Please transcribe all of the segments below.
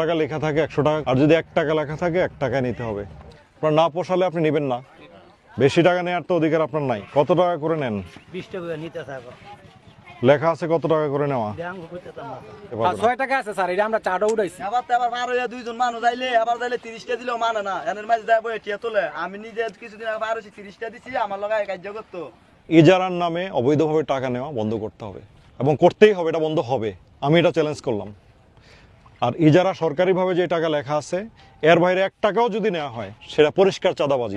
টাকা লেখা থাকে 100 টাকা, আর যদি 1 টাকা লেখা থাকে 1 টাকা নিতে হবে। আপনার না পোষালে আপনি নেবেন না, বেশি টাকা নেওয়ার তো অধিকার আপনার নাই। কত টাকা করে নেন? 20 টাকা নিতে থাকো, লেখা আছে কত টাকা করে নেওয়া? 6 টাকা আছে স্যার, এটা আমরা চাটা উঠাইছি। আবার পার হইয়া দুইজন মানুষ যাইলে আবার যাইলে 30 টা দিলেও মানে না, এনের মাঝে যাবো এটিয়া তোলে। আমি নিজে কিছুদিন আগে পার হইছি, 30 টা দিছি, আমার লগে কার্য করতো। ইজারার নামে অবৈধভাবে টাকা নেওয়া বন্ধ করতে হবে, এবং করতেই হবে, এটা বন্ধ হবে। আমি এটা চ্যালেঞ্জ করলাম। আর ইজারা সরকারিভাবে যে টাকা লেখা আছে এর বাইরে 1 টাকাও যদি নেওয়া হয় সেটা পরিষ্কার চাঁদাবাজি।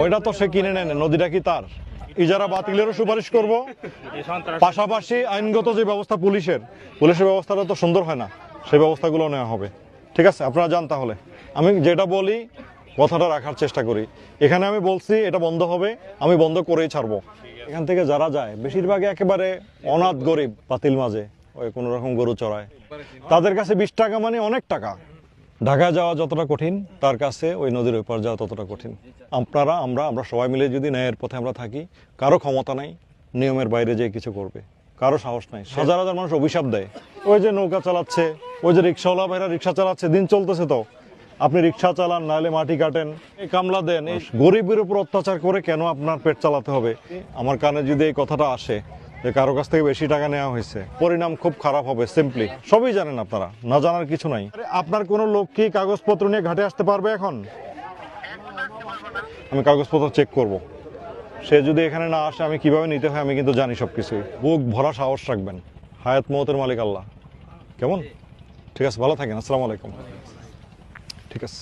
ওইটা তো সে কিনে নেয়, নদীটা কি তার? ইজারা বাতিলেরও সুপারিশ করব, পাশাপাশি আইনগত যে ব্যবস্থা পুলিশের ব্যবস্থাটা তো সুন্দর হয় না, সেই ব্যবস্থাগুলো নেওয়া হবে। ঠিক আছে, আপনারা যান তাহলে। আমি যেটা বলি কথাটা রাখার চেষ্টা করি। এখানে আমি বলছি এটা বন্ধ হবে, আমি বন্ধ করেই ছাড়বো। এখান থেকে যারা যায় বেশিরভাগই একেবারে অনাথ গরিব, পাতিল মাঝে ওই কোনো রকম গরু চড়ায়, তাদের কাছে 20 টাকা মানে অনেক টাকা। ঢাকা যাওয়া যতটা কঠিন তার কাছে ওই নদীর ওপার যাওয়া ততটা কঠিন। আপনারা আমরা সবাই মিলে যদি ন্যায়ের পথে আমরা থাকি, কারো ক্ষমতা নাই নিয়মের বাইরে যে কিছু করবে, কারো সাহস নাই। হাজার হাজার মানুষ অভিশাপ দেয়, ওই যে নৌকা চালাচ্ছে, ওই যে রিক্সাওয়ালা ভাইরা রিক্সা চালাচ্ছে, দিন চলতেছে। তো আপনি রিক্সা চালান, নাহলে মাটি কাটেন, এই কামলা দেন, এই গরিবের উপর অত্যাচার করে কেন আপনার পেট চালাতে হবে? আমার কানে যদি এই কথাটা আসে যে কারো কাছ থেকে বেশি টাকা নেওয়া হয়েছে, পরিণাম খুব খারাপ হবে। সিম্পলি সবই জানেন আপনারা, না জানার কিছু নাই। আপনার কোনো লোক কি কাগজপত্র নিয়ে ঘাটে আসতে পারবে? এখন আমি কাগজপত্র চেক করব, সে যদি এখানে না আসে আমি কিভাবে নিতে হয় আমি কিন্তু জানি সবকিছুই। বুক ভরা সাহস রাখবেন, হায়াত মওতের মালিক আল্লাহ। কেমন? ঠিক আছে, ভালো থাকেন। আসসালামু আলাইকুম। ঠিক আছে।